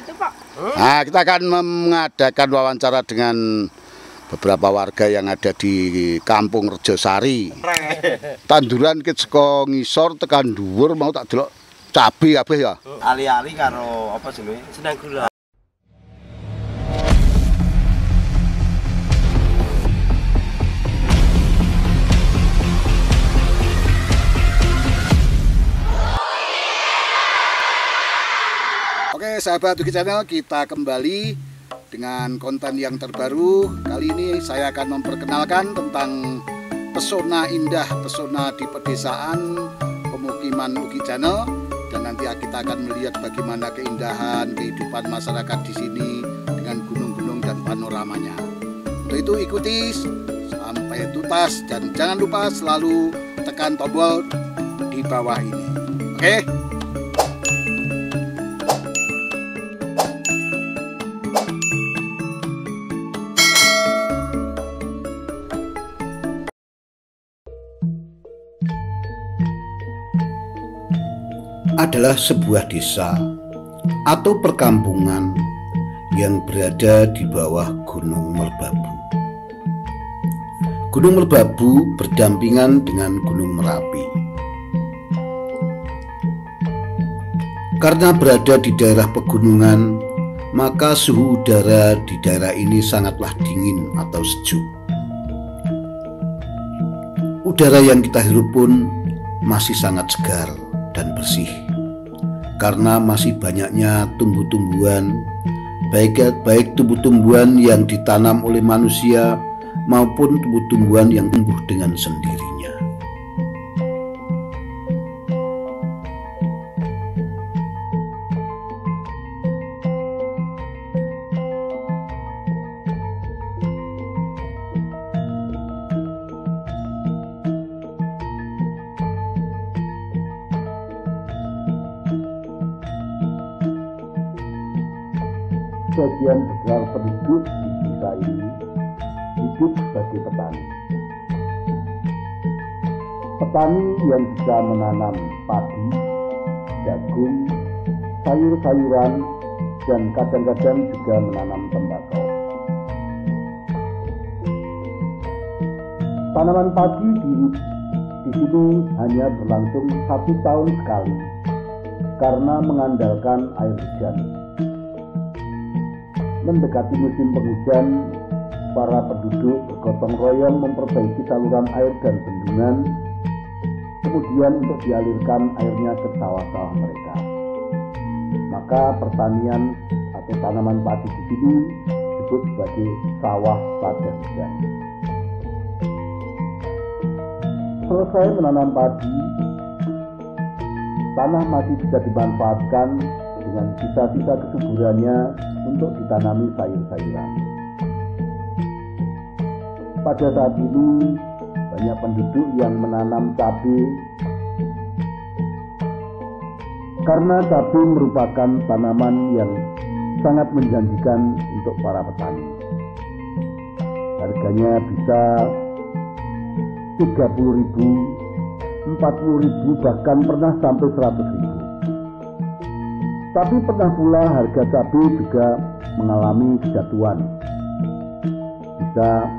itu, Pak? Nah, kita akan mengadakan wawancara dengan beberapa warga yang ada di Kampung Rejosari. Tanduran kita saka ngisor tekan dhuwur mau tak delok cabe kabeh ya. Ali-ali karo apa jenenge? Senang gula. Oke, sahabat Uki Channel, kita kembali dengan konten yang terbaru. Kali ini saya akan memperkenalkan tentang pesona indah, pesona di pedesaan pemukiman Uki Channel, dan nanti kita akan melihat bagaimana keindahan kehidupan masyarakat di sini dengan gunung-gunung dan panoramanya. Untuk itu ikuti sampai tuntas dan jangan lupa selalu tekan tombol di bawah ini. Oke? Adalah sebuah desa atau perkampungan yang berada di bawah Gunung Merbabu. Gunung Merbabu berdampingan dengan Gunung Merapi. Karena berada di daerah pegunungan, maka suhu udara di daerah ini sangatlah dingin atau sejuk. Udara yang kita hirup pun masih sangat segar dan bersih, karena masih banyaknya tumbuh-tumbuhan, baik tumbuh-tumbuhan yang ditanam oleh manusia maupun tumbuh-tumbuhan yang tumbuh dengan sendirinya. Sebagian besar penduduk di desa ini hidup sebagai petani. Petani yang bisa menanam padi, jagung, sayur-sayuran, dan kadang-kadang juga menanam tembakau. Tanaman padi di sini hanya berlangsung 1 tahun sekali karena mengandalkan air hujan. Mendekati musim penghujan, para penduduk bergotong royong memperbaiki saluran air dan bendungan, kemudian untuk dialirkan airnya ke sawah-sawah mereka. Maka pertanian atau tanaman padi di sini disebut sebagai sawah pada hujan. Selesai menanam padi, tanah masih bisa dimanfaatkan dengan sisa-sisa kesuburannya untuk ditanami sayur-sayuran. Pada saat ini banyak penduduk yang menanam cabai karena cabai merupakan tanaman yang sangat menjanjikan untuk para petani. Harganya bisa 30.000, 40.000, bahkan pernah sampai 100.000. Tapi pernah pula harga cabai juga mengalami kejatuhan. Bisa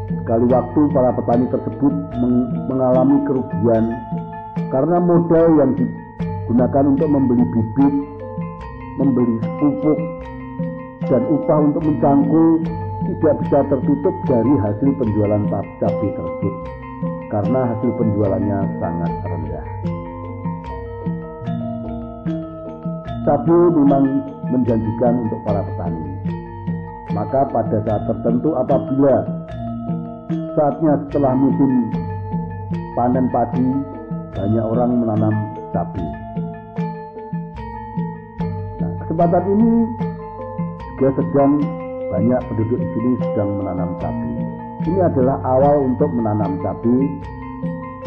sekali waktu para petani tersebut mengalami kerugian karena modal yang digunakan untuk membeli bibit, membeli pupuk, dan upah untuk mencangkul tidak bisa tertutup dari hasil penjualan cabai tersebut karena hasil penjualannya sangat rendah. Cabai memang menjanjikan untuk para petani. Maka pada saat tertentu apabila saatnya setelah musim panen padi, banyak orang menanam cabai. Nah, kesempatan ini juga sedang banyak penduduk di sini sedang menanam cabai. Ini adalah awal untuk menanam cabai.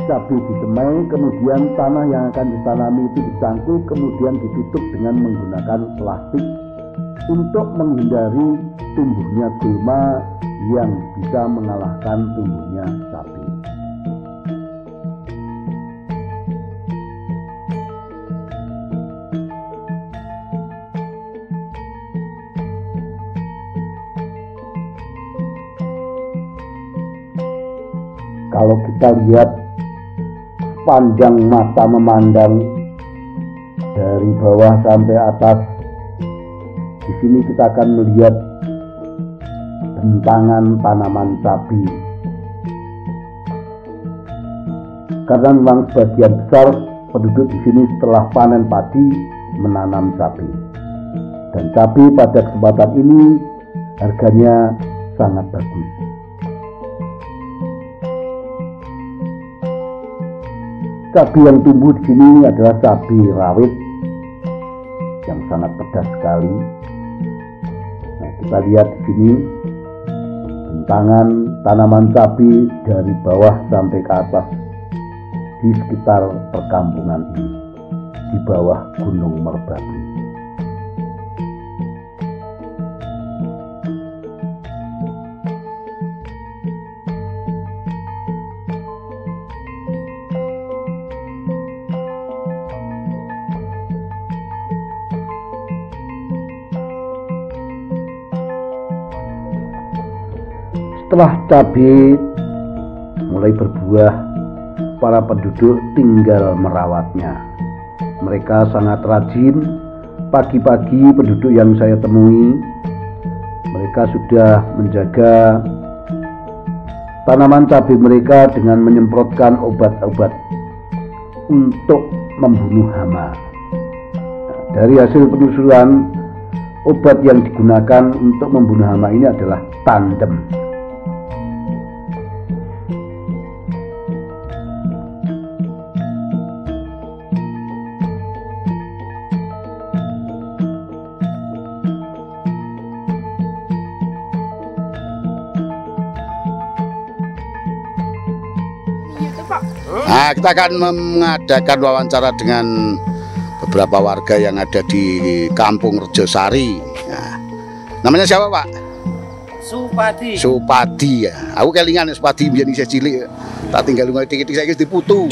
Cabai disemai, kemudian tanah yang akan ditanami itu dicangkul, kemudian ditutup dengan menggunakan plastik untuk menghindari tumbuhnya gulma yang bisa mengalahkan tumbuhnya cabai. Kalau kita lihat panjang mata memandang dari bawah sampai atas, di sini kita akan melihat bentangan tanaman cabai. Karena memang sebagian besar penduduk di sini setelah panen padi menanam cabai. Dan cabai pada kesempatan ini harganya sangat bagus. Cabai yang tumbuh di sini adalah cabai rawit yang sangat pedas sekali. Nah, kita lihat di sini bentangan tanaman cabai dari bawah sampai ke atas di sekitar perkampungan ini, di bawah Gunung Merbabu. Setelah cabai mulai berbuah, para penduduk tinggal merawatnya. Mereka sangat rajin. Pagi-pagi penduduk yang saya temui, mereka sudah menjaga tanaman cabai mereka dengan menyemprotkan obat-obat untuk membunuh hama. Dari hasil penelusuran, obat yang digunakan untuk membunuh hama ini adalah tandem. Nah, kita akan mengadakan wawancara dengan beberapa warga yang ada di Kampung Rejosari. Nah, namanya siapa, Pak? Supadi. Supadi ya. Aku kelingan Supadi biyen isih cilik. Tak tinggal lunga dikit-dikit saiki diputu.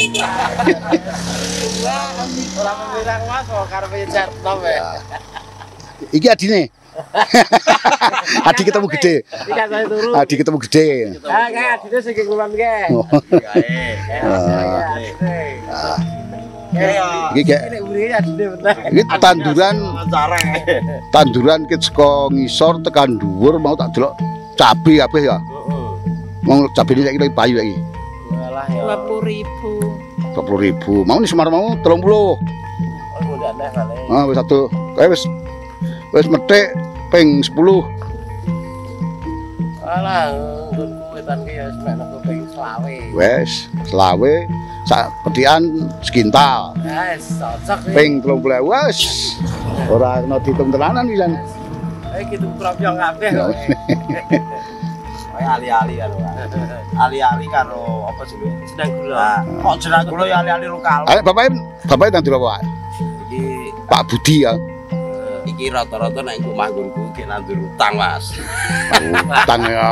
Ora pemirang Mas kok karepe Jarto ya. Iki adine. Adik ketemu gede. Iki saya turu. Adik ketemu gede. Ah, kae adine sing kulon ke. Iki tanduran kit saka ngisor tekan dhuwur mau tak delok cabe kabeh ya. Mau cabe iki lagi payu iki. Walah ya 20.000. 20.000. Mau ni Semar mau 30. Oh, ndak neh kale. Ah wis satu. Kae wis methik ping 10. Alah, nggonku wetan ki ya wis mek ping 20. Wes, selawe sak pedian sekintal. Wes, cocok iki. Ping 30.000 wes. Ora kena diitung tenanan iki kan. Iki tuku propyong kabeh kok. Ali-ali karo. Ali-ali karo apa sih? Sedang gula. Kok jeneng gula ya ali-ali lokal. Ayo bapake nandur apa, Pak? Iki Pak Budi ya. iki rata-rata nek nggo manggonku iki nandur utang, Mas. Utang ya.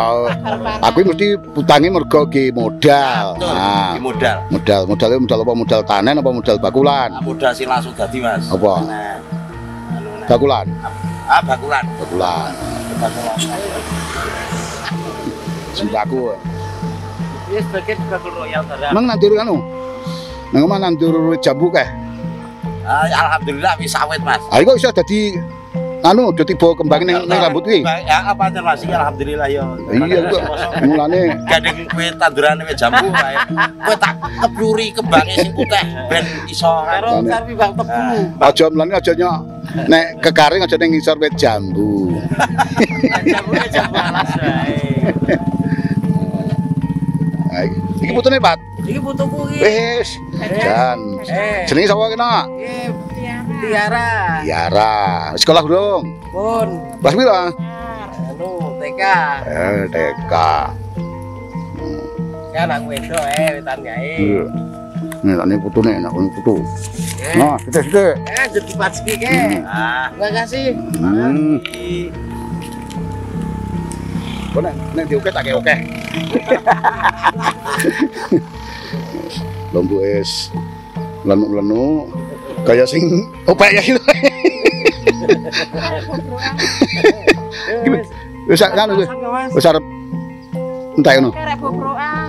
Aku mesti utange mergo ge modal. Nah, iki modal. Modalnya modal apa? Modal tanen apa modal bakulan? Modal sing langsung dadi, Mas. Apa? Bakulan. Ah, bakulan. Bakulan. Sembako. Wis sebagai bakul royal barang. Emang nandur anu? Nang omah nandur jambu kae. Alhamdulillah wis awet, Mas. Ah iku iso dadi anu do tiba kembang ning rambut kuwi. Ya apa aja Mas, iki alhamdulillah ya. Iya kok mulane gandeng kowe tandurane wis jambu kae. Kowe tak kebluri kembange sing putih ben iso karo sarwi bang tebu. Aja mulane aja nyok nek kekaring aja ning ngisor wit jambu. Jambune jambu alas wae. Iki putune, Pak. Iki putuku iki. Wis. Jan. Jenenge sapa kena? Tiara. Tiara. Sekolah durung? Pun. Kelas piro? Anu, TK. TK. Ya anak wedok wetan gae. Nih, tak nih putune enak putu. Nah, sithik-sithik. Jadi packi ke. Terima kasih. Kok nek dioke tak oke. Lombu es lenu-lenu kaya sing opek ya gitu. Wis kan wis arep entek ngono. Karek bobrokan.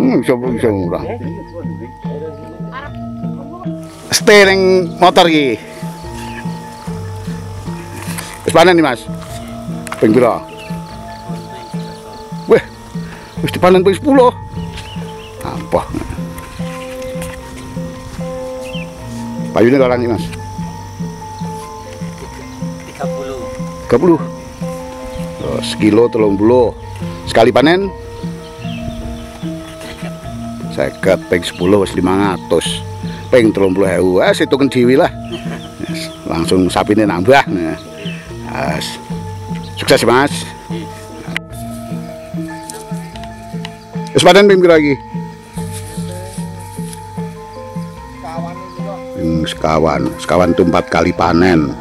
Bisa murah. Steering motor iki. Wis panen nih, Mas. Ping pira? Weh. Wis dipanen ping 10. Apa? Payune karan iki, Mas? 30. 30. Oh, sekilo 30. Sekali panen 50 ping 10 wis 500. Ping 30.000. Hitungan dhewe lah. Langsung sapine nambah. Sukses, Mas. Wis panen ping pira iki? Sekawan itu 4 kali panen.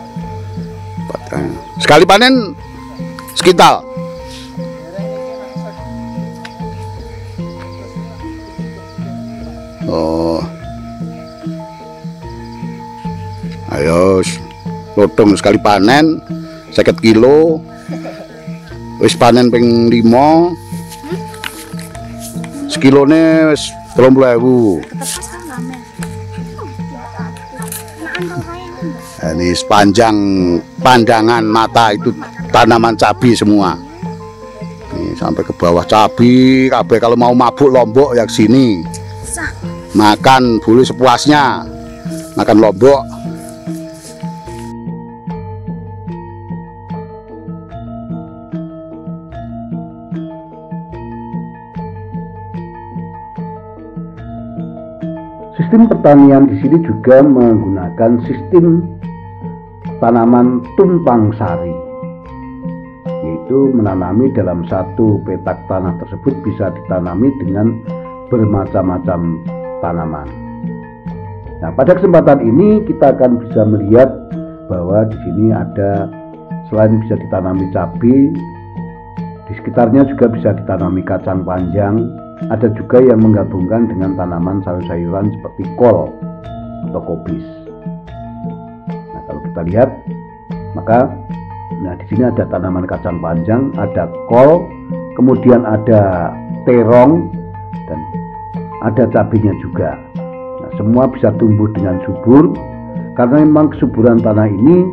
Sekali panen sekintal. Oh. Ayo, lotong sekali panen 50 kilo. Wis panen ping 5. Sekilone wis 30.000. Ini sepanjang pandangan mata itu tanaman cabai semua. Ini sampai ke bawah cabai, kabeh kalau mau mabuk Lombok ya sini. Makan boleh sepuasnya. Makan Lombok. Sistem pertanian di sini juga menggunakan sistem tanaman tumpang sari, yaitu menanami dalam satu petak tanah tersebut bisa ditanami dengan bermacam-macam tanaman. Nah, pada kesempatan ini kita akan bisa melihat bahwa di sini ada, selain bisa ditanami cabai, di sekitarnya juga bisa ditanami kacang panjang. Ada juga yang menggabungkan dengan tanaman sayur-sayuran seperti kol atau kobis. Nah, kalau kita lihat, maka di sini ada tanaman kacang panjang, ada kol, kemudian ada terong, dan ada cabenya juga. Nah, semua bisa tumbuh dengan subur karena memang kesuburan tanah ini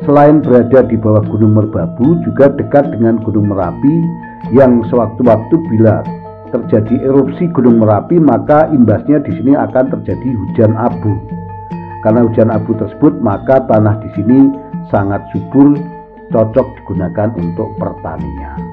selain berada di bawah Gunung Merbabu juga dekat dengan Gunung Merapi yang sewaktu-waktu bila terjadi erupsi Gunung Merapi maka imbasnya di sini akan terjadi hujan abu. Karena hujan abu tersebut maka tanah di sini sangat subur, cocok digunakan untuk pertanian.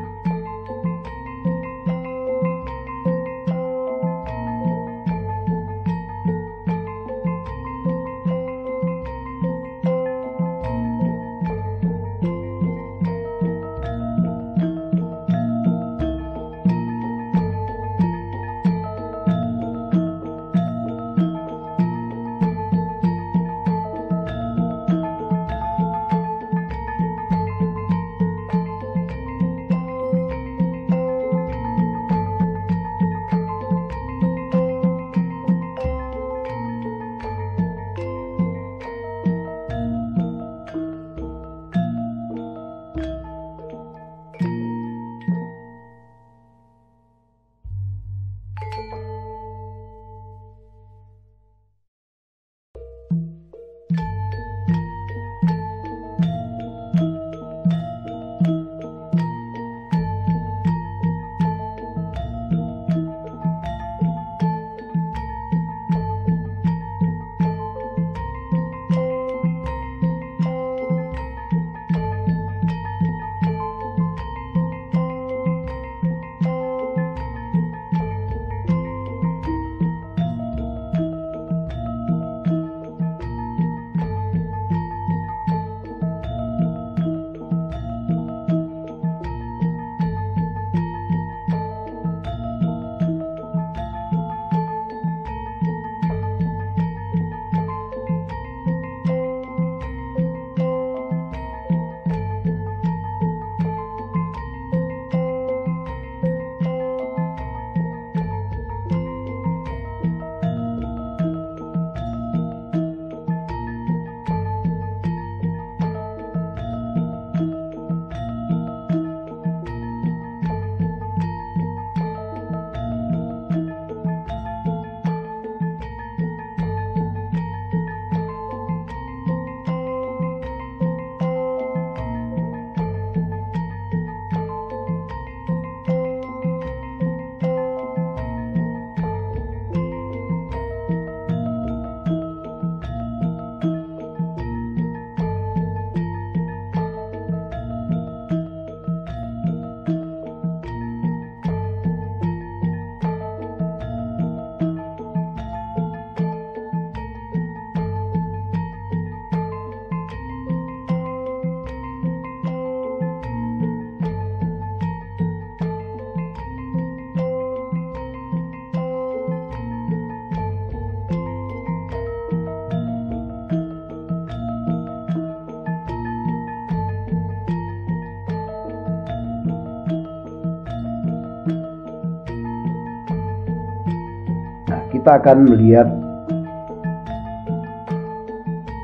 kita akan melihat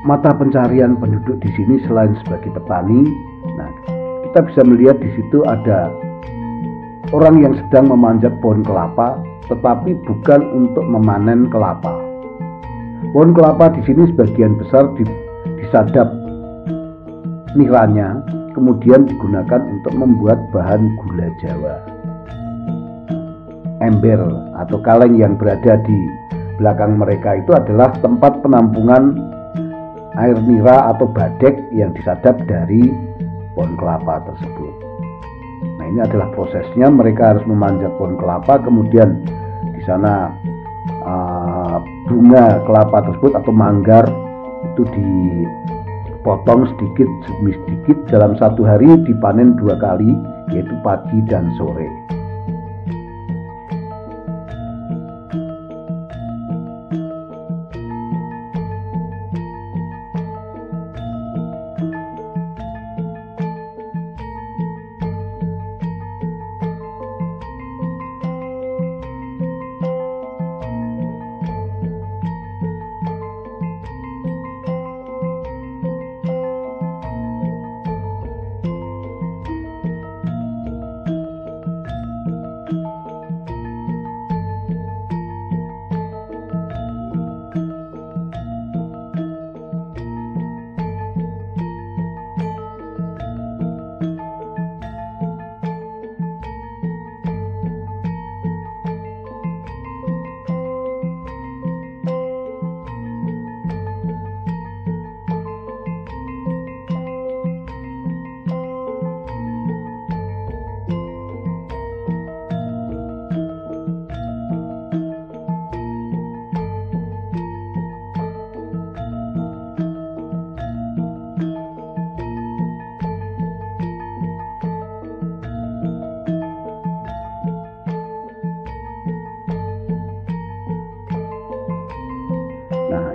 mata pencarian penduduk di sini selain sebagai petani. Nah, kita bisa melihat di situ ada orang yang sedang memanjat pohon kelapa, tetapi bukan untuk memanen kelapa. Pohon kelapa di sini sebagian besar disadap niranya, kemudian digunakan untuk membuat bahan gula Jawa. Ember atau kaleng yang berada di belakang mereka itu adalah tempat penampungan air nira atau badek yang disadap dari pohon kelapa tersebut. Nah, ini adalah prosesnya. Mereka harus memanjat pohon kelapa, kemudian di sana bunga kelapa tersebut atau manggar itu dipotong sedikit demi sedikit. Dalam satu hari dipanen 2 kali, yaitu pagi dan sore.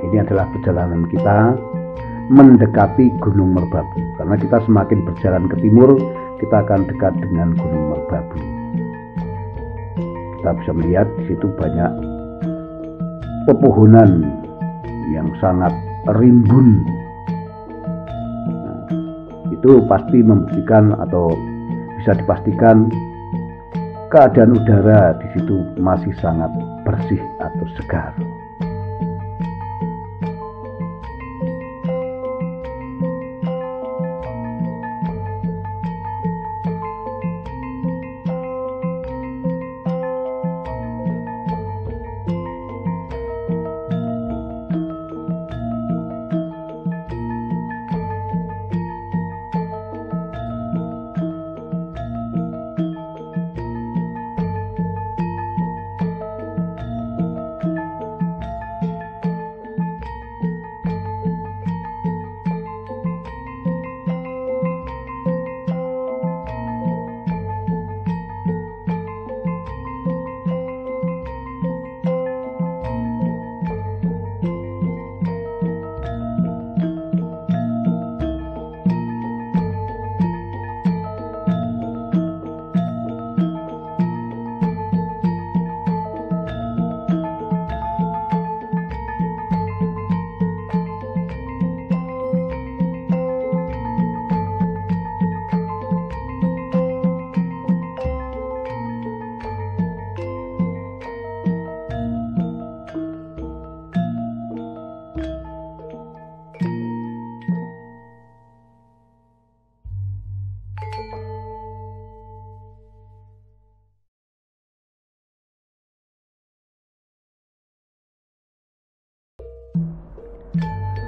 Ini adalah perjalanan kita mendekati Gunung Merbabu. Karena kita semakin berjalan ke timur, kita akan dekat dengan Gunung Merbabu. Kita bisa melihat di situ banyak pepohonan yang sangat rimbun. Nah, itu pasti membuktikan atau bisa dipastikan keadaan udara di situ masih sangat bersih atau segar.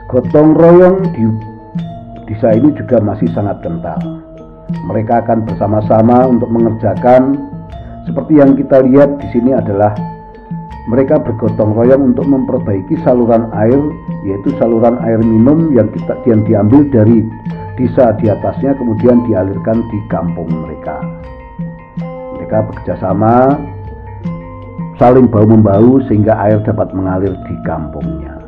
Gotong royong di desa ini juga masih sangat kental. Mereka akan bersama-sama untuk mengerjakan seperti yang kita lihat di sini adalah mereka bergotong royong untuk memperbaiki saluran air, yaitu saluran air minum yang diambil dari desa di atasnya kemudian dialirkan di kampung mereka. Mereka bekerjasama saling bahu-membahu sehingga air dapat mengalir di kampungnya.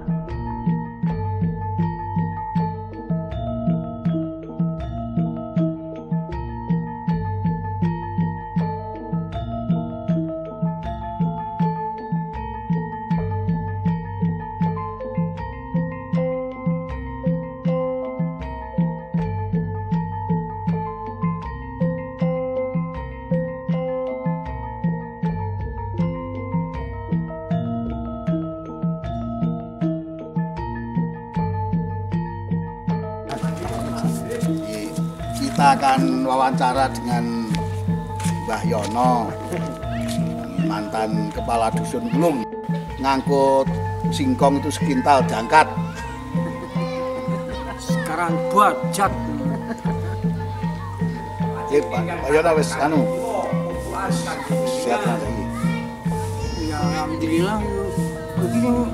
kita akan wawancara dengan Mbah Yono, mantan kepala dusun Ulung, ngangkut singkong itu sekintal jangkat. Sekarang bajat. Pak Yono wis anu sehat nanti. Ya alhamdulillah begini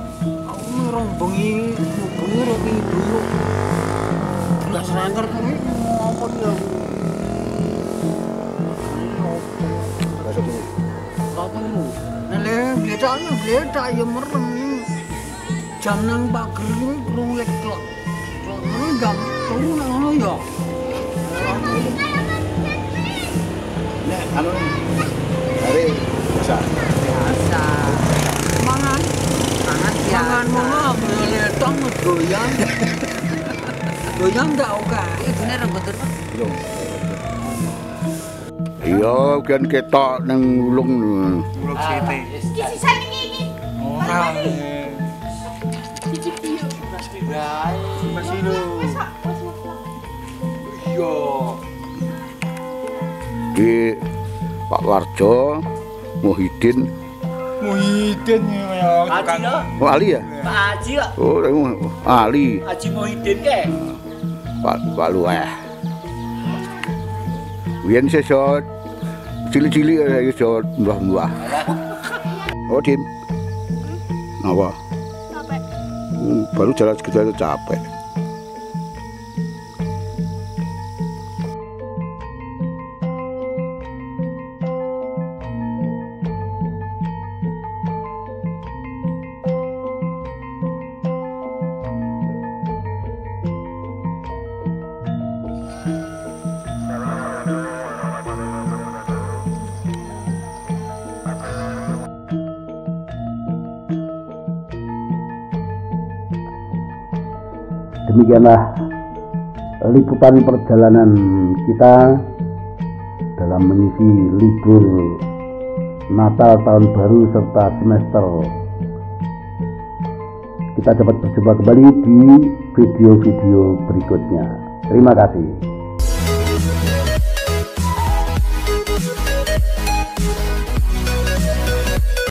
aku ngerombengi roti dulu. Belas rangker kami mau apa dia? Masuk dulu. Apa lu? Gledak ya merem. Jam nang pager iki krulek tok. Soalnya jam turu nang ngono ya. Nek anu hari bisa. Biasa. Mangan Mangan mangan gledak goyang. Goyang ndak oke. Ibune rembut terus. Belum. Iya, kan ketok nang Ulung. Ulung City. Ora. Masih lu. Iya. Di Pak Warjo, Muhyiddin. Muhyiddin ya. Oh, Ali ya? Pak Haji kok. Oh, Ali. Haji Muhyiddin ke? Pak Luweh. Biyen sesot cilik-cilik ya iso mbah-mbah. Oh, Dim. Apa? Capek. Baru jalan sekitar itu capek. Demikianlah liputan perjalanan kita dalam mengisi libur Natal, Tahun Baru, serta semester. Kita dapat berjumpa kembali di video-video berikutnya. Terima kasih.